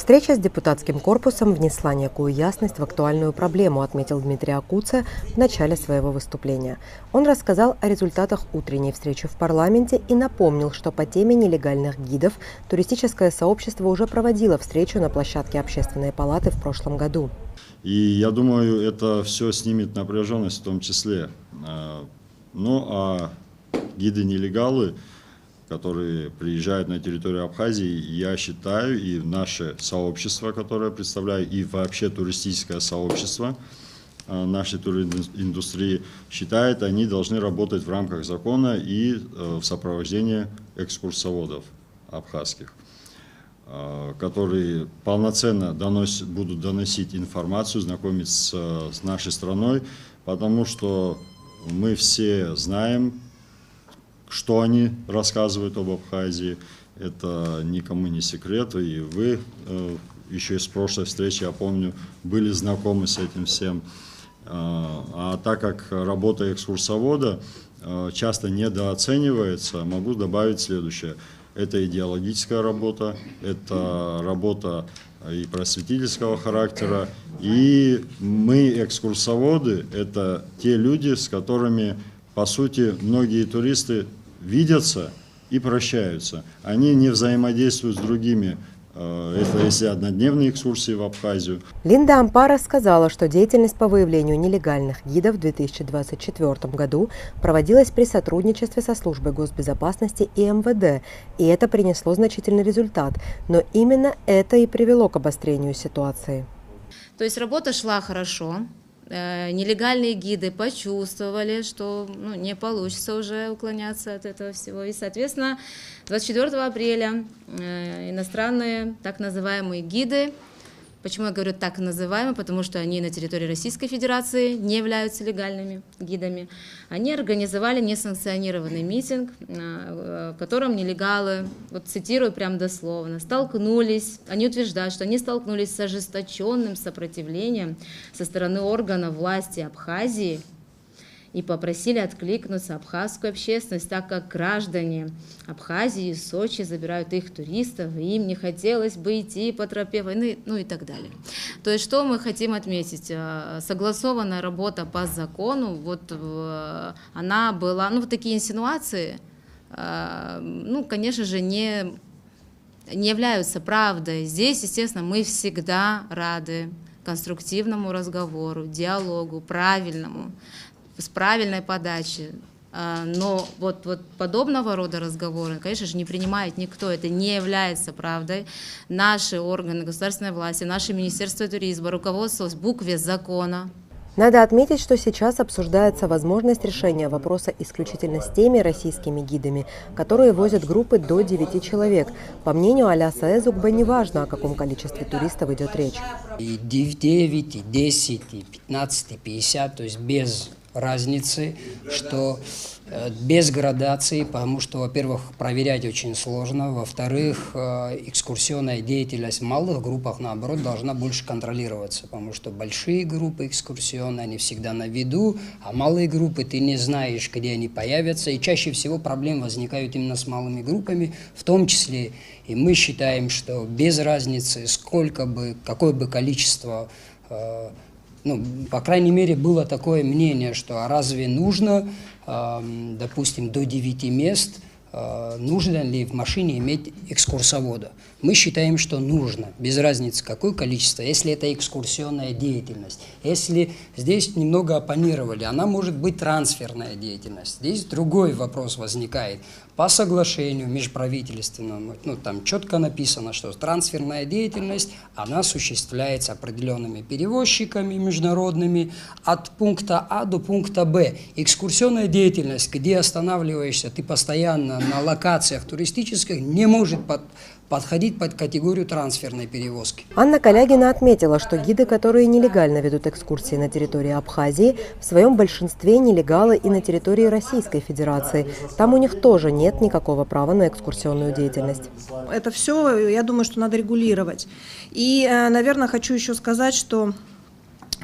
Встреча с депутатским корпусом внесла некую ясность в актуальную проблему, отметил Дмитрий Акуца в начале своего выступления. Он рассказал о результатах утренней встречи в парламенте и напомнил, что по теме нелегальных гидов туристическое сообщество уже проводило встречу на площадке Общественной палаты в прошлом году. И я думаю, это все снимет напряженность в том числе. Ну а гиды-нелегалы, которые приезжают на территорию Абхазии, я считаю, и наше сообщество, которое представляю, и вообще туристическое сообщество нашей туриндустрии считает, они должны работать в рамках закона и в сопровождении экскурсоводов абхазских, которые полноценно будут доносить информацию, знакомиться с нашей страной, потому что мы все знаем, что они рассказывают об Абхазии. Это никому не секрет, и вы еще из прошлой встречи, я помню, были знакомы с этим всем. А так как работа экскурсовода часто недооценивается, могу добавить следующее. Это идеологическая работа, это работа и просветительского характера. И мы, экскурсоводы, это те люди, с которыми, по сути, многие туристы видятся и прощаются. Они не взаимодействуют с другими. Это если однодневные экскурсии в Абхазию. Линда Ампара сказала, что деятельность по выявлению нелегальных гидов в 2024 году проводилась при сотрудничестве со службой госбезопасности и МВД, и это принесло значительный результат. Но именно это и привело к обострению ситуации. То есть работа шла хорошо. Нелегальные гиды почувствовали, что не получится уже уклоняться от этого всего. И, соответственно, 24 апреля иностранные так называемые гиды, почему я говорю так называемые, потому что они на территории Российской Федерации не являются легальными гидами, они организовали несанкционированный митинг, в котором нелегалы, вот цитирую прям дословно, они утверждают, что они столкнулись с ожесточенным сопротивлением со стороны органов власти Абхазии и попросили откликнуться абхазскую общественность, так как граждане Абхазии и Сочи забирают их туристов, и им не хотелось бы идти по тропе войны, ну и так далее. То есть что мы хотим отметить? Согласованная работа по закону, вот она была, вот такие инсинуации, конечно же, не являются правдой. Здесь, естественно, мы всегда рады конструктивному разговору, диалогу, правильному, с правильной подачей. Но вот подобного рода разговоры, конечно же, не принимает никто. Это не является правдой. Наши органы государственной власти, наше Министерство туризма руководствовалось букве закона. Надо отметить, что сейчас обсуждается возможность решения вопроса исключительно с теми российскими гидами, которые возят группы до 9 человек. По мнению Аляса Эзукба, неважно, о каком количестве туристов идет речь. И 9, и 10, и 15, и 50, то есть без разницы, что без градации, потому что, во-первых, проверять очень сложно, во-вторых, экскурсионная деятельность в малых группах, наоборот, должна больше контролироваться, потому что большие группы экскурсионные, они всегда на виду, а малые группы ты не знаешь, где они появятся, и чаще всего проблемы возникают именно с малыми группами, в том числе и мы считаем, что без разницы, какое бы количество, по крайней мере, было такое мнение, что разве нужно, допустим, до 9 мест, нужно ли в машине иметь экскурсовода? Мы считаем, что нужно, без разницы какое количество, если это экскурсионная деятельность. Если здесь немного оппонировали, она может быть трансферная деятельность. Здесь другой вопрос возникает. По соглашению межправительственному, там четко написано, что трансферная деятельность, она осуществляется определенными перевозчиками международными от пункта А до пункта Б. Экскурсионная деятельность, где останавливаешься ты постоянно на локациях туристических, не может подходить под категорию трансферной перевозки. Анна Калягина отметила, что гиды, которые нелегально ведут экскурсии на территории Абхазии, в своем большинстве нелегалы и на территории Российской Федерации. Там у них тоже нет никакого права на экскурсионную деятельность. Это все, я думаю, что надо регулировать. И, наверное, хочу еще сказать, что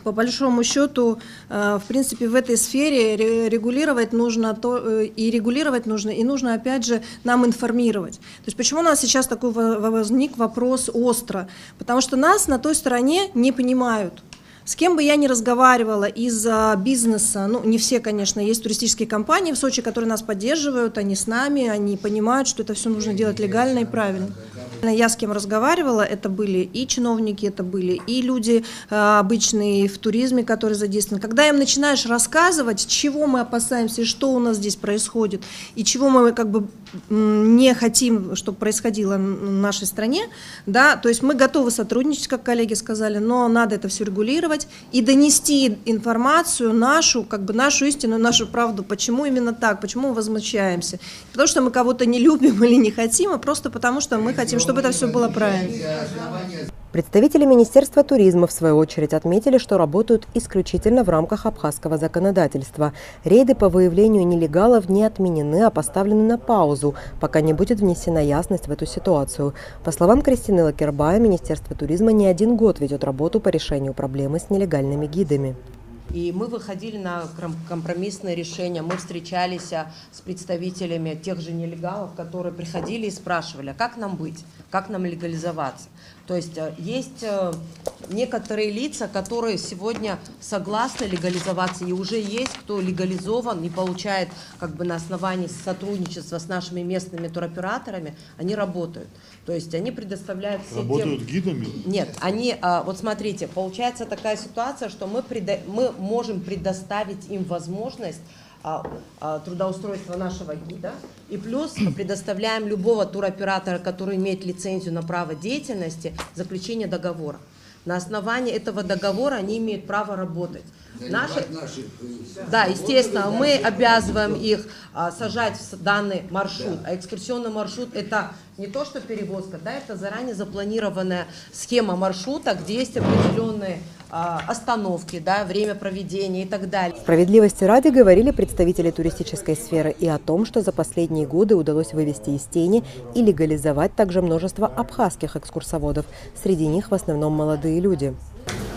По большому счету, в принципе, в этой сфере регулировать нужно, и нужно, опять же, нам информировать. То есть почему у нас сейчас такой возник вопрос остро? Потому что нас на той стороне не понимают. С кем бы я ни разговаривала из бизнеса, ну, не все, конечно, есть туристические компании в Сочи, которые нас поддерживают, они с нами, они понимают, что это все нужно делать легально и правильно. Я с кем разговаривала, это были и чиновники, это были и люди обычные в туризме, которые задействованы. Когда им начинаешь рассказывать, чего мы опасаемся, что у нас здесь происходит, и чего мы как бы не хотим, чтобы происходило в нашей стране, да, то есть мы готовы сотрудничать, как коллеги сказали, но надо это все регулировать и донести информацию нашу, как бы нашу истину, нашу правду, почему именно так, почему мы возмущаемся. Потому что мы кого-то не любим или не хотим, а просто потому что мы хотим, чтобы это все было правильно. Представители Министерства туризма, в свою очередь, отметили, что работают исключительно в рамках абхазского законодательства. Рейды по выявлению нелегалов не отменены, а поставлены на паузу, пока не будет внесена ясность в эту ситуацию. По словам Кристины Лакербая, Министерство туризма не один год ведет работу по решению проблемы с нелегальными гидами. И мы выходили на компромиссное решение, мы встречались с представителями тех же нелегалов, которые приходили и спрашивали, а как нам быть, как нам легализоваться. То есть есть некоторые лица, которые сегодня согласны легализоваться, и уже есть кто легализован и получает как бы на основании сотрудничества с нашими местными туроператорами, они работают. То есть они предоставляют все Работают гидами? Нет, они, вот смотрите, получается такая ситуация, что мы можем предоставить им возможность трудоустройства нашего гида, и плюс предоставляем любого туроператора, который имеет лицензию на право деятельности, заключение договора. На основании этого договора они имеют право работать. Да, естественно, мы обязываем их сажать в данный маршрут, а экскурсионный маршрут – это не то, что перевозка, да, это заранее запланированная схема маршрута, где есть определенные остановки, да, время проведения и так далее. Справедливости ради говорили представители туристической сферы и о том, что за последние годы удалось вывести из тени и легализовать также множество абхазских экскурсоводов. Среди них в основном молодые люди.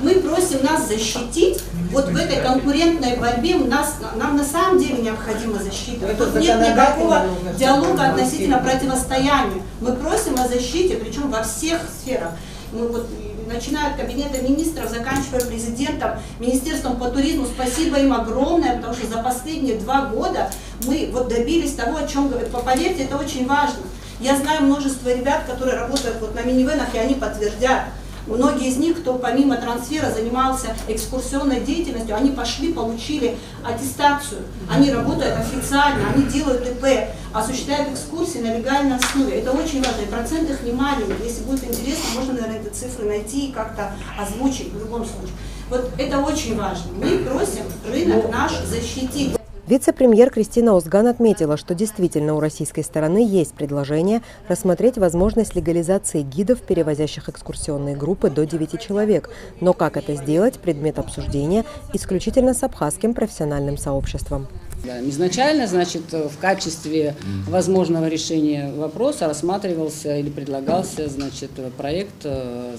Мы просим нас защитить вот в этой конкурентной борьбе, нам на самом деле необходимо защита. Тут нет никакого диалога относительно противостояния. Мы просим о защите, причем во всех сферах. Мы вот, начиная от кабинета министров, заканчивая президентом, Министерством по туризму, спасибо им огромное, потому что за последние 2 года мы вот добились того, о чем говорят. Поверьте, это очень важно. Я знаю множество ребят, которые работают вот на минивенах, и они подтвердят. Многие из них, кто помимо трансфера занимался экскурсионной деятельностью, они пошли, получили аттестацию, они работают официально, они делают ИП, осуществляют экскурсии на легальной основе. Это очень важно, и процент их не маленький. Если будет интересно, можно, наверное, эти цифры найти и как-то озвучить в любом случае. Вот это очень важно. Мы просим рынок наш защитить. Вице-премьер Кристина Озган отметила, что действительно у российской стороны есть предложение рассмотреть возможность легализации гидов, перевозящих экскурсионные группы до 9 человек. Но как это сделать – предмет обсуждения исключительно с абхазским профессиональным сообществом. Да, изначально, значит, в качестве возможного решения вопроса рассматривался или предлагался, значит, проект,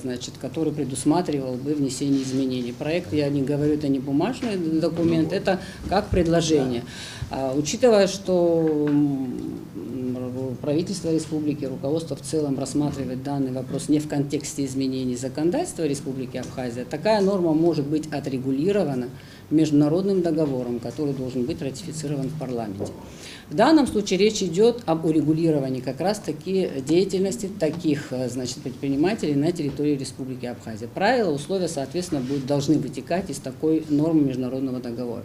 значит, который предусматривал бы внесение изменений. Проект, я не говорю, это не бумажный документ, это как предложение. Учитывая, что правительство республики, руководство в целом рассматривает данный вопрос не в контексте изменений законодательства Республики Абхазия, такая норма может быть отрегулирована международным договором, который должен быть ратифицирован в парламенте. В данном случае речь идет об урегулировании как раз-таки деятельности таких, значит, предпринимателей на территории Республики Абхазия. Правила, условия, соответственно, должны вытекать из такой нормы международного договора.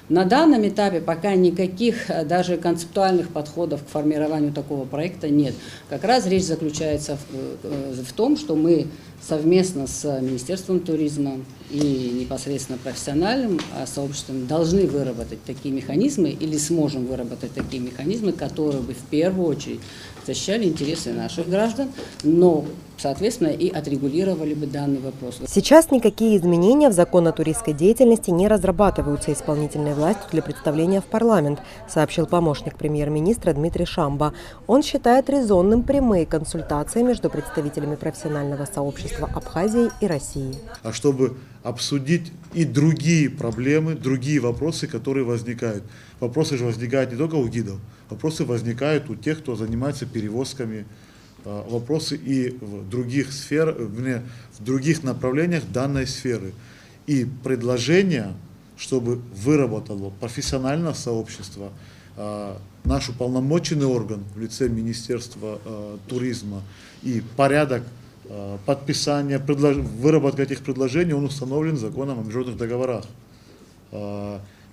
На данном этапе пока никаких даже концептуальных подходов к формированию такого проекта нет. Как раз речь заключается в том, что мы совместно с Министерством туризма и непосредственно профессиональным сообществом должны выработать такие механизмы или сможем выработать такие механизмы, которые бы в первую очередь защищали интересы наших граждан, но соответственно, и отрегулировали бы данный вопрос. Сейчас никакие изменения в закон о туристской деятельности не разрабатываются исполнительной властью для представления в парламент, сообщил помощник премьер-министра Дмитрий Шамба. Он считает резонным прямые консультации между представителями профессионального сообщества Абхазии и России. А чтобы обсудить и другие проблемы, другие вопросы, которые возникают. Вопросы же возникают не только у гидов, вопросы возникают у тех, кто занимается перевозками, вопросы и в других сферах, в других направлениях данной сферы. И предложение, чтобы выработало профессиональное сообщество, наш уполномоченный орган в лице Министерства туризма и порядок подписания, выработка этих предложений, он установлен законом о международных договорах.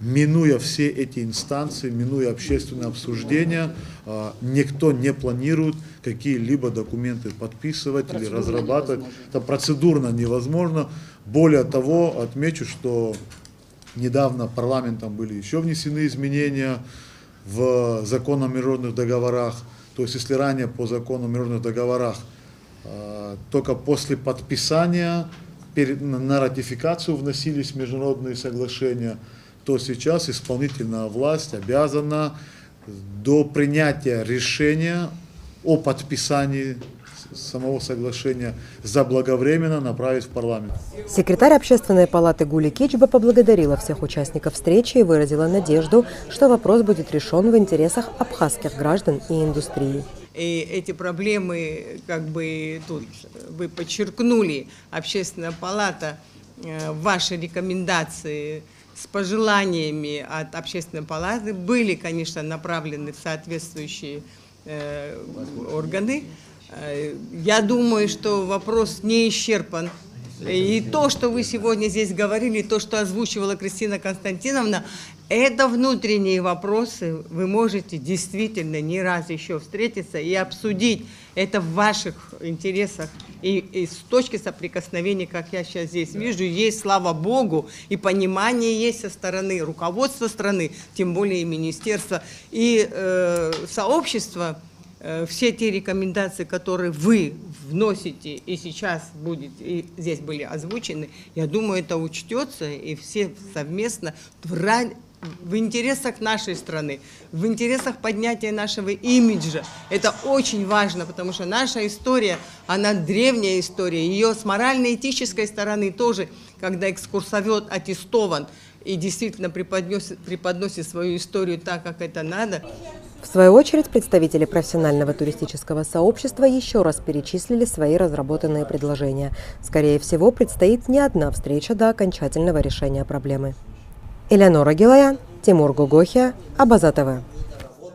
Минуя все эти инстанции, минуя общественные обсуждения, никто не планирует какие-либо документы подписывать или разрабатывать. Это процедурно невозможно. Более того, отмечу, что недавно парламентом были еще внесены изменения в закон о международных договорах. То есть, если ранее по закону о международных договорах только после подписания на ратификацию вносились международные соглашения, то сейчас исполнительная власть обязана до принятия решения о подписании самого соглашения заблаговременно направить в парламент. Секретарь Общественной палаты Гули Кичба поблагодарила всех участников встречи и выразила надежду, что вопрос будет решен в интересах абхазских граждан и индустрии. И эти проблемы, как бы тут вы подчеркнули, Общественная палата, ваши рекомендации с пожеланиями от Общественной палаты были, конечно, направлены в соответствующие органы. Я думаю, что вопрос не исчерпан. И то, что вы сегодня здесь говорили, то, что озвучивала Кристина Константиновна, это внутренние вопросы. Вы можете действительно не раз еще встретиться и обсудить это в ваших интересах. И с точки соприкосновения, как я сейчас здесь вижу, есть, слава Богу, и понимание есть со стороны руководства страны, тем более и министерства, и сообщества. Все те рекомендации, которые вы вносите и сейчас будет, и здесь были озвучены, я думаю, это учтется, и все совместно в интересах нашей страны, в интересах поднятия нашего имиджа. Это очень важно, потому что наша история, она древняя история, ее с морально-этической стороны тоже, когда экскурсовед аттестован и действительно преподносит свою историю так, как это надо. В свою очередь, представители профессионального туристического сообщества еще раз перечислили свои разработанные предложения. Скорее всего, предстоит не одна встреча до окончательного решения проблемы. Элеонора Гилаян, Тимур Гугохия, Абаза ТВ.